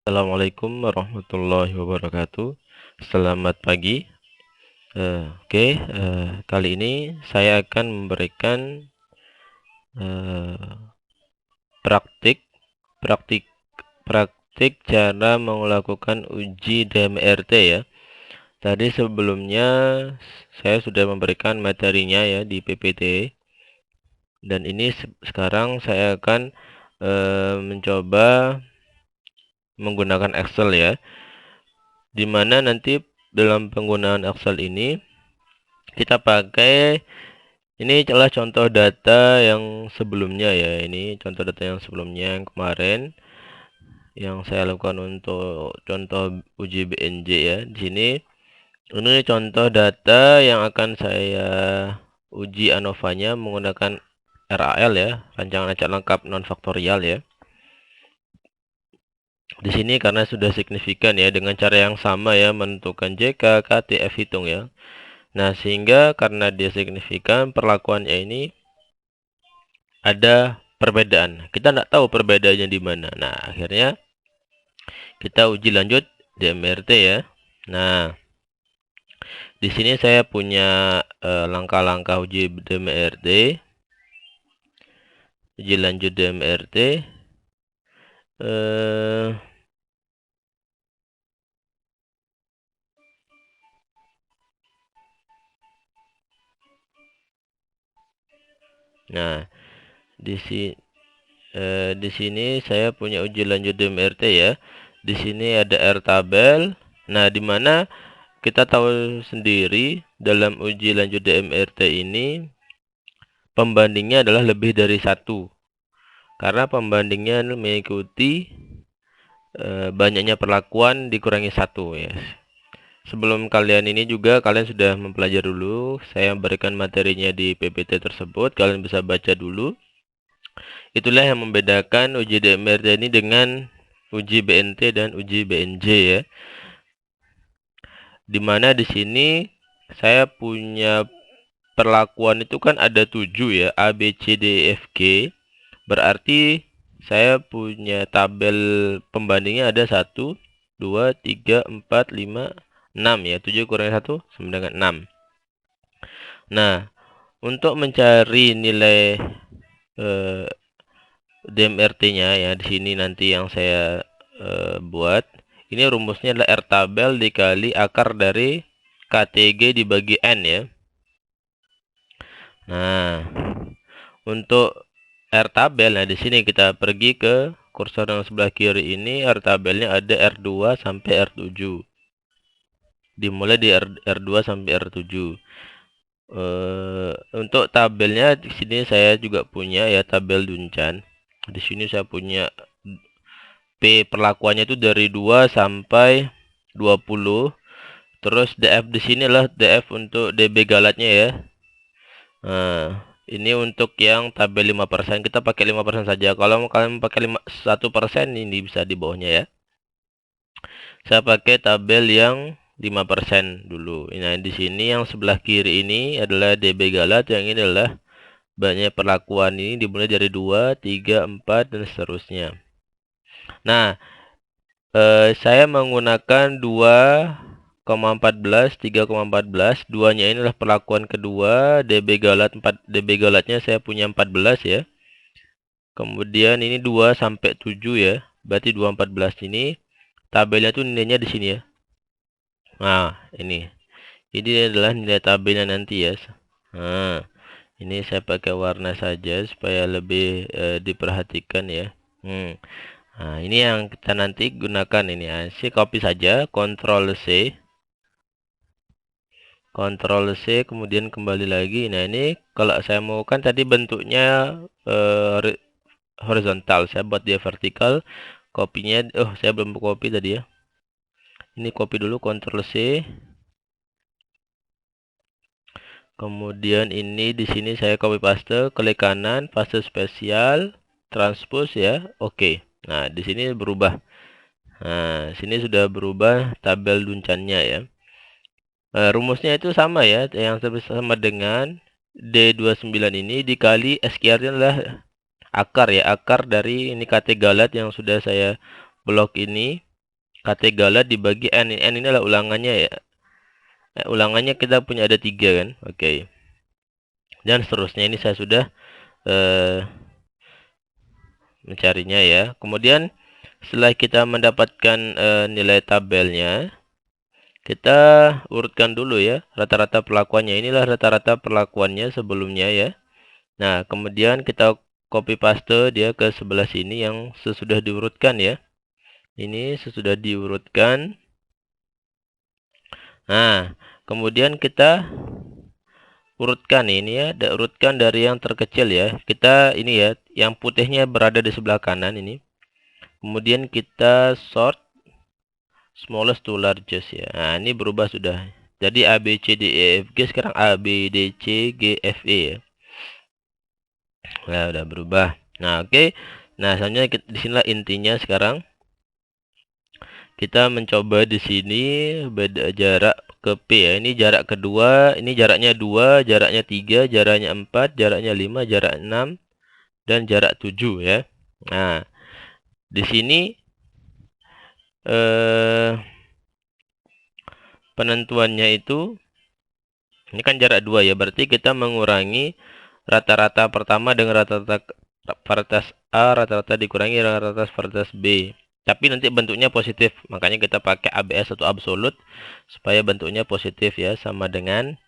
Assalamualaikum warahmatullahi wabarakatuh. Selamat pagi. Kali ini saya akan memberikan eh, praktik praktik praktik cara melakukan uji DMRT ya. Tadi sebelumnya saya sudah memberikan materinya ya di PPT, dan ini sekarang saya akan mencoba menggunakan Excel ya, dimana nanti dalam penggunaan Excel ini kita pakai, ini adalah contoh data yang sebelumnya ya. Ini contoh data yang sebelumnya yang kemarin yang saya lakukan untuk contoh uji BNJ ya. Di sini ini contoh data yang akan saya uji ANOVA-nya menggunakan RAL ya, rancangan acak lengkap non faktorial ya. Di sini karena sudah signifikan ya, dengan cara yang sama ya, menentukan JK, KT, F hitung ya. Nah, sehingga karena dia signifikan, perlakuannya ini ada perbedaan. Kita tidak tahu perbedaannya di mana. Nah, akhirnya kita uji lanjut DMRT ya. Nah, di sini saya punya langkah-langkah uji DMRT. Uji lanjut DMRT. Nah, di sini saya punya uji lanjut DMRT ya. Di sini ada R tabel. Nah, di mana kita tahu sendiri dalam uji lanjut DMRT ini pembandingnya adalah lebih dari satu. Karena pembandingnya mengikuti banyaknya perlakuan dikurangi satu ya. Sebelum kalian ini juga kalian sudah mempelajari dulu. Saya berikan materinya di PPT tersebut. Kalian bisa baca dulu. Itulah yang membedakan uji DMRT ini dengan uji BNT dan uji BNJ ya. Dimana di sini saya punya perlakuan itu kan ada 7 ya, A, B, C, D, E, F, G. Berarti saya punya tabel pembandingnya ada 1, 2, 3, 4, 5, 6 ya. 7 kurang 1 sama dengan 6. Nah, untuk mencari nilai DMRT-nya ya, di sini nanti yang saya buat. Ini rumusnya adalah R tabel dikali akar dari KTG dibagi N ya. Nah, untuk R tabel, nah di sini kita pergi ke kursor yang sebelah kiri ini, R tabelnya ada R2 sampai R7. Dimulai di R2 sampai R7. Untuk tabelnya di sini saya juga punya ya tabel Duncan. Di sini saya punya P perlakuannya itu dari 2 sampai 20. Terus DF di sini lah DF untuk DB galatnya ya. Nah, ini untuk yang tabel 5%, kita pakai 5% saja. Kalau kalian pakai 1% ini bisa di bawahnya ya. Saya pakai tabel yang 5% dulu. Nah, di sini yang sebelah kiri ini adalah DB galat, yang ini adalah banyak perlakuan, ini dimulai dari 2, 3, 4 dan seterusnya. Nah, saya menggunakan 2,14, 3,14. Duanya ini adalah perlakuan kedua. DB galat 4, DB galatnya saya punya 14 ya. Kemudian ini 2 sampai 7 ya. Berarti 2,14 ini tabelnya tuh nilainya di sini ya. Nah, ini. Ini adalah nilai tabelnya nanti ya. Nah, ini saya pakai warna saja supaya lebih diperhatikan ya. Nah, ini yang kita nanti gunakan ini ya. Saya copy saja, Ctrl C. Ctrl C, kemudian kembali lagi. Nah, ini kalau saya mau kan tadi bentuknya horizontal, saya buat dia vertikal. Kopinya, saya belum copy tadi ya. Ini copy dulu, Ctrl C. Kemudian ini di sini saya copy paste, klik kanan, paste spesial, transpose ya. Oke. Nah, di sini berubah. Nah, sini sudah berubah tabel duncannya ya. Rumusnya itu sama ya, yang sama dengan D29 ini dikali SQR-nya adalah akar ya, akar dari ini KT galat yang sudah saya blok ini. Kategala dibagi N. N ini adalah ulangannya ya. Ulangannya kita punya ada 3 kan. Oke. Dan seterusnya ini saya sudah mencarinya ya. Kemudian setelah kita mendapatkan nilai tabelnya, kita urutkan dulu ya rata-rata perlakuannya. Inilah rata-rata perlakuannya sebelumnya ya. Nah, kemudian kita copy paste dia ke sebelah sini yang sesudah diurutkan ya. Ini sesudah diurutkan. Nah, kemudian kita urutkan ini ya, urutkan dari yang terkecil ya. Kita ini ya, yang putihnya berada di sebelah kanan ini. Kemudian kita sort smallest to largest ya. Nah, ini berubah sudah. Jadi A, B, C, D, E, F, G sekarang A, B, D, C, G, F, E ya. Nah, udah berubah. Nah, oke. Nah, selanjutnya di sinilah intinya sekarang. Kita mencoba di sini beda jarak ke P ya. Ini jarak kedua, ini jaraknya 2, jaraknya 3, jaraknya 4, jaraknya 5, jarak 6 dan jarak 7 ya. Nah, di sini penentuannya itu ini kan jarak 2 ya. Berarti kita mengurangi rata-rata pertama dengan rata-rata varietas A, rata-rata dikurangi rata-rata varietas B. Tapi nanti bentuknya positif, makanya kita pakai ABS atau absolut supaya bentuknya positif ya, sama dengan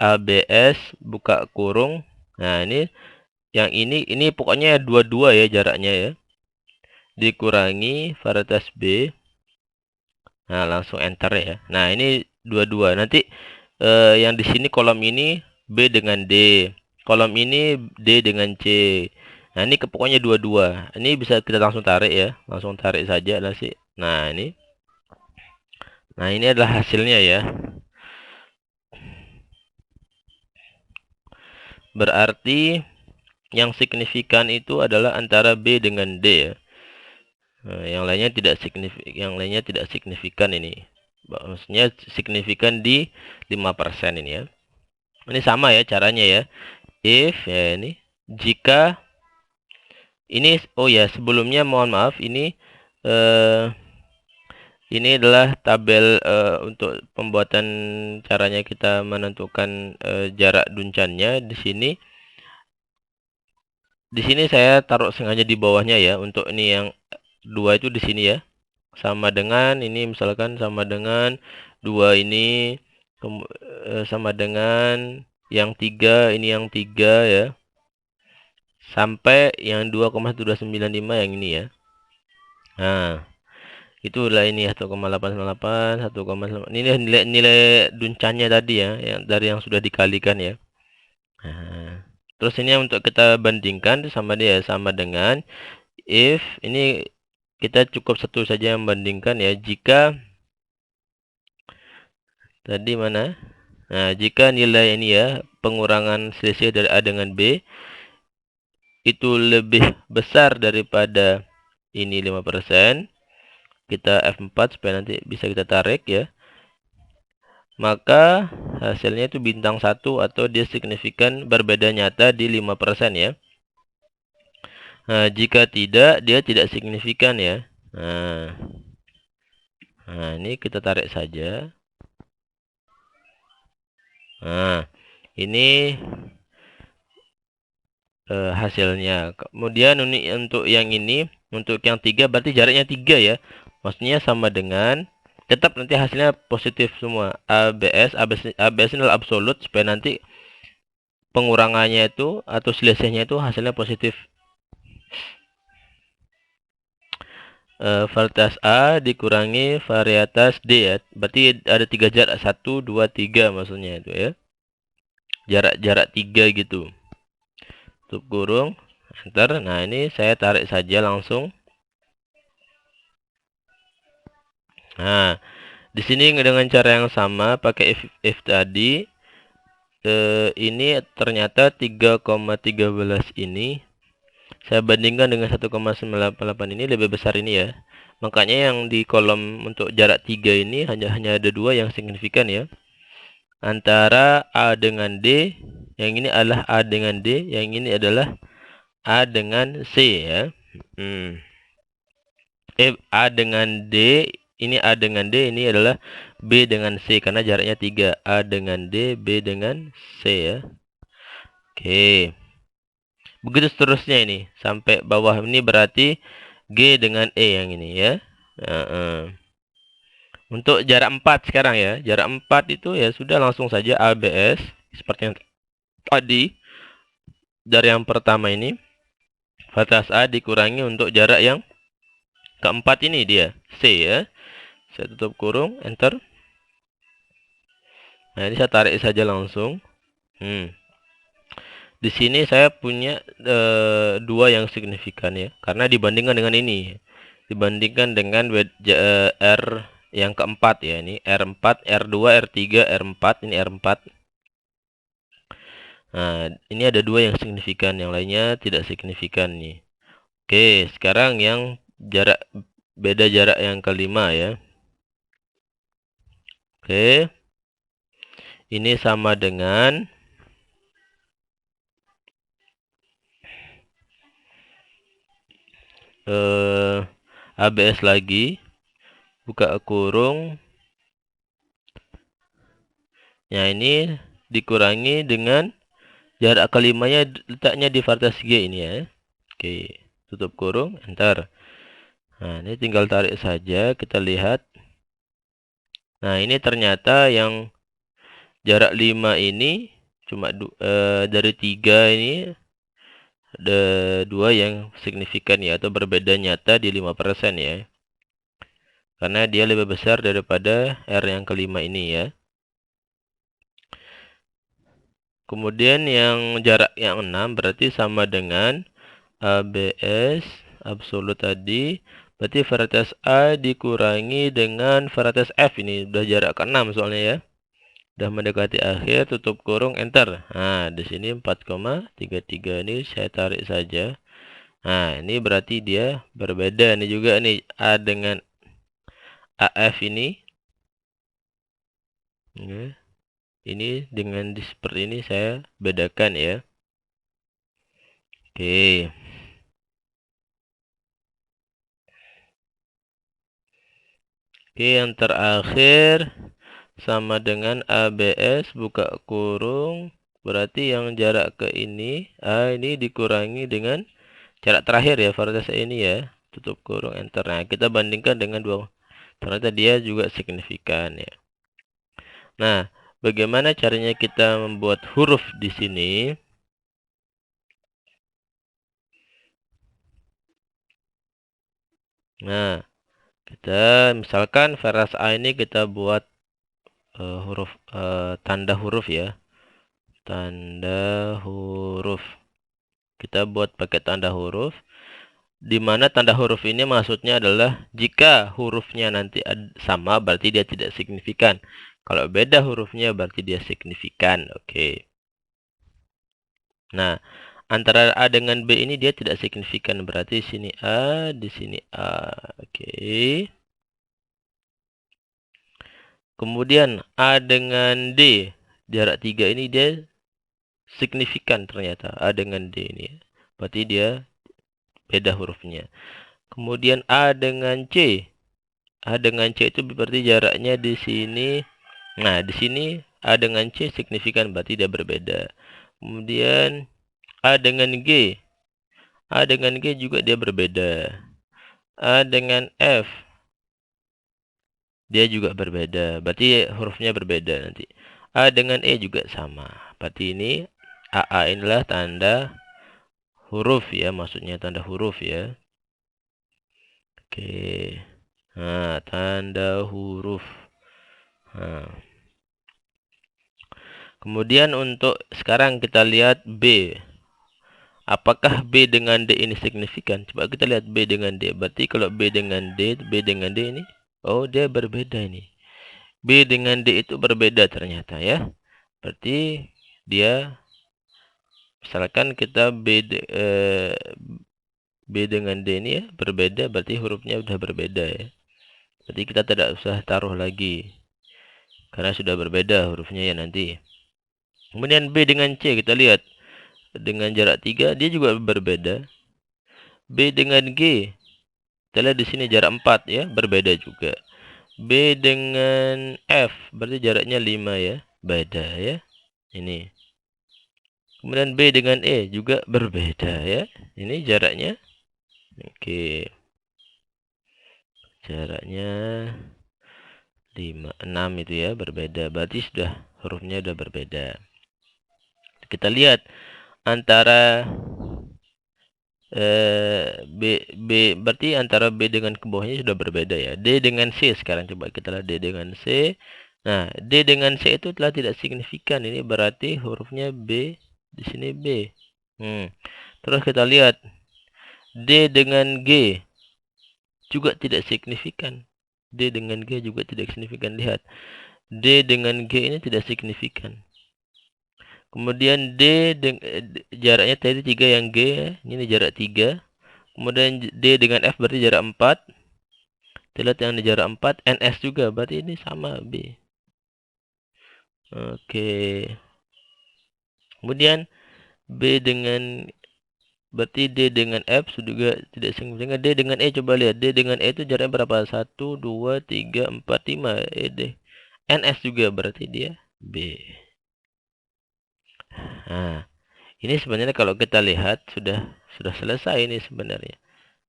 ABS buka kurung. Nah, ini yang ini pokoknya 22 ya jaraknya ya. Dikurangi varietas B. Nah, langsung enter ya. Nah, ini 22. Nanti yang di sini kolom ini B dengan D. Kolom ini D dengan C. Nah, ini pokoknya 22. Ini bisa kita langsung tarik ya. Langsung tarik saja nasi. Nah, ini. Nah, ini adalah hasilnya ya. Berarti yang signifikan itu adalah antara B dengan D ya. Nah, yang lainnya tidak signifikan ini. Maksudnya signifikan di 5% ini ya. Ini sama ya caranya ya. If ya ini jika ini oh ya sebelumnya mohon maaf ini adalah tabel untuk pembuatan caranya kita menentukan jarak duncannya di sini. Di sini saya taruh sengaja di bawahnya ya untuk ini yang 2 itu di sini ya. Sama dengan ini misalkan sama dengan 2 ini sama dengan yang 3 ini yang 3 ya. Sampai yang 2,295 yang ini ya. Nah, itulah ini 1,898, 1,9. Ini nilai duncannya tadi ya, yang dari yang sudah dikalikan ya. Nah, terus ini untuk kita bandingkan sama dia sama dengan if ini kita cukup satu saja yang bandingkan ya. Jika tadi mana? Nah, jika nilai ini ya, pengurangan selisih dari A dengan B itu lebih besar daripada ini 5%, kita F4 supaya nanti bisa kita tarik ya. Maka hasilnya itu bintang 1 atau dia signifikan berbeda nyata di 5% ya. Nah, jika tidak, dia tidak signifikan ya. Nah, ini kita tarik saja. Nah, ini hasilnya. Kemudian untuk yang ini, untuk yang 3 berarti jaraknya 3 ya. Maksudnya sama dengan tetap nanti hasilnya positif semua. ABS ini adalah absolut supaya nanti pengurangannya itu atau selisihnya itu hasilnya positif. Varietas A dikurangi varietas D ya. Berarti ada 3 jarak, 1, 2, 3 maksudnya itu ya. Jarak 3 gitu. Tutup kurung, enter. Nah, ini saya tarik saja langsung. Nah, di sini dengan cara yang sama pakai if tadi ini ternyata 3,13 ini saya bandingkan dengan 1,98 ini lebih besar ini ya. Makanya yang di kolom untuk jarak 3 ini hanya ada 2 yang signifikan ya. Antara A dengan D, yang ini adalah A dengan D, yang ini adalah A dengan C ya. A dengan D ini A dengan D, ini adalah B dengan C karena jaraknya 3. A dengan D, B dengan C ya. Oke. Begitu seterusnya ini sampai bawah ini berarti G dengan E yang ini ya. Untuk jarak 4 sekarang ya. Jarak 4 itu ya sudah langsung saja ABS seperti yang tadi. Dari yang pertama ini batas A dikurangi untuk jarak yang keempat ini dia C ya. Saya tutup kurung, enter. Nah, ini saya tarik saja langsung. Di sini saya punya dua yang signifikan ya, karena dibandingkan dengan ini, dibandingkan dengan R yang keempat ya, ini R4, R2, R3, R4, ini R4. Nah, ini ada dua yang signifikan, yang lainnya tidak signifikan nih. Oke, sekarang yang beda jarak yang kelima ya. Oke. Ini sama dengan ABS lagi, buka kurung. Nah, ini dikurangi dengan jarak kelimanya letaknya di vartex G ini ya. Oke, tutup kurung, enter. Nah, ini tinggal tarik saja, kita lihat. Nah, ini ternyata yang jarak 5 ini cuma dari 3 ini ada 2 yang signifikan ya, atau berbeda nyata di 5% ya. Karena dia lebih besar daripada R yang kelima ini ya. Kemudian yang jarak yang 6 berarti sama dengan ABS absolut tadi. Berarti varietas A dikurangi dengan varietas F, ini udah jarak ke-6 soalnya ya. Udah mendekati akhir, tutup kurung, enter. Nah, di sini 4,33 ini saya tarik saja. Nah, ini berarti dia berbeda ini juga nih, A dengan AF ini. Ini dengan seperti ini saya bedakan ya. Oke. Oke, yang terakhir sama dengan ABS, buka kurung. Berarti yang jarak ke ini, A ini dikurangi dengan jarak terakhir ya, varietas ini ya. Tutup kurung, enter. Nah, kita bandingkan dengan dua. Ternyata dia juga signifikan ya. Nah, bagaimana caranya kita membuat huruf di sini? Nah, kita misalkan varietas A ini kita buat tanda huruf ya. Tanda huruf. Kita buat pakai tanda huruf. Di mana tanda huruf ini maksudnya adalah jika hurufnya nanti sama berarti dia tidak signifikan. Kalau beda hurufnya berarti dia signifikan. Oke. Nah, antara A dengan B ini dia tidak signifikan. Berarti di sini A, di sini A. Oke. Kemudian A dengan D. Jarak 3 ini dia signifikan ternyata. A dengan D ini. Berarti dia beda hurufnya. Kemudian A dengan C. A dengan C itu berarti jaraknya di sini. Nah, di sini A dengan C signifikan, berarti dia berbeda. Kemudian A dengan G. A dengan G juga dia berbeda. A dengan F. Dia juga berbeda. Berarti hurufnya berbeda nanti. A dengan E juga sama. Berarti ini AA inilah tanda huruf ya, maksudnya tanda huruf ya. Oke. Nah, tanda huruf. Nah. Kemudian untuk sekarang kita lihat B. Apakah B dengan D ini signifikan? Coba kita lihat B dengan D. Berarti kalau B dengan D ini, oh dia berbeda ini. B dengan D itu berbeda ternyata ya. Berarti dia, misalkan kita B dengan D ini ya berbeda, berarti hurufnya sudah berbeda ya. Berarti kita tidak usah taruh lagi. Karena sudah berbeda hurufnya ya nanti. Kemudian B dengan C kita lihat. Dengan jarak 3 dia juga berbeda. B dengan G. Kita lihat di sini jarak 4 ya, berbeda juga. B dengan F, berarti jaraknya 5 ya. Beda ya. Ini. Kemudian B dengan E juga berbeda ya. Ini jaraknya. Oke. Jaraknya 5, 6 itu ya, berbeda. Berarti sudah hurufnya sudah berbeda. Kita lihat antara berarti antara B dengan ke bawahnya sudah berbeda ya. D dengan C sekarang coba kita lihat D dengan C. Nah, D dengan C itu telah tidak signifikan. Ini berarti hurufnya B, di sini B. Terus kita lihat D dengan G juga tidak signifikan. D dengan G juga tidak signifikan. Lihat. D dengan G ini tidak signifikan. Kemudian jaraknya tadi 3 yang G, ini jarak 3. Kemudian D dengan F berarti jarak 4. Kita lihat yang jarak 4, NS juga, berarti ini sama B. Oke. Kemudian B dengan, berarti D dengan F juga tidak signifikan. D dengan E, coba lihat. D dengan E itu jaraknya berapa? 1, 2, 3, 4, 5. D. NS juga, berarti dia B. Nah, ini sebenarnya kalau kita lihat sudah selesai ini sebenarnya.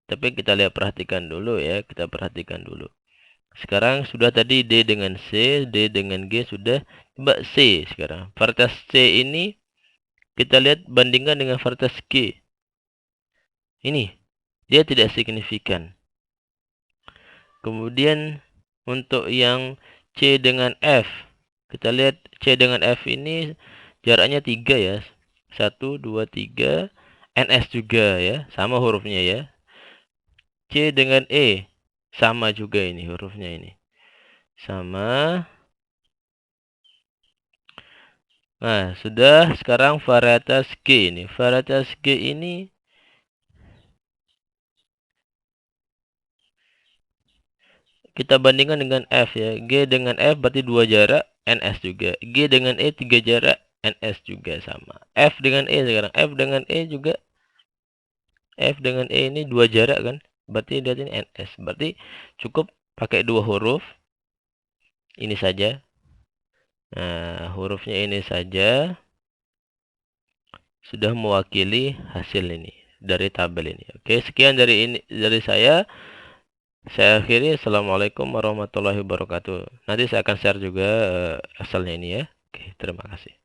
Tapi kita lihat, perhatikan dulu ya, kita perhatikan dulu. Sekarang sudah tadi D dengan C, D dengan G sudah. Coba C sekarang. Varietas C ini kita lihat bandingkan dengan varietas G. Ini dia tidak signifikan. Kemudian untuk yang C dengan F, kita lihat C dengan F ini jaraknya 3 ya. 1, 2, 3. NS juga ya, sama hurufnya ya. C dengan E sama juga ini hurufnya ini. Sama. Nah, sudah. Sekarang varietas G ini. Varietas G ini kita bandingkan dengan F ya. G dengan F berarti 2 jarak, NS juga. G dengan E 3 jarak, NS juga sama. F dengan E sekarang. F dengan E juga. F dengan E ini 2 jarak kan. Berarti lihat ini NS. Berarti cukup pakai 2 huruf. Ini saja. Nah, hurufnya ini saja sudah mewakili hasil ini dari tabel ini. Oke, sekian dari saya. Saya akhiri. Assalamualaikum warahmatullahi wabarakatuh. Nanti saya akan share juga Excelnya ini ya. Oke, terima kasih.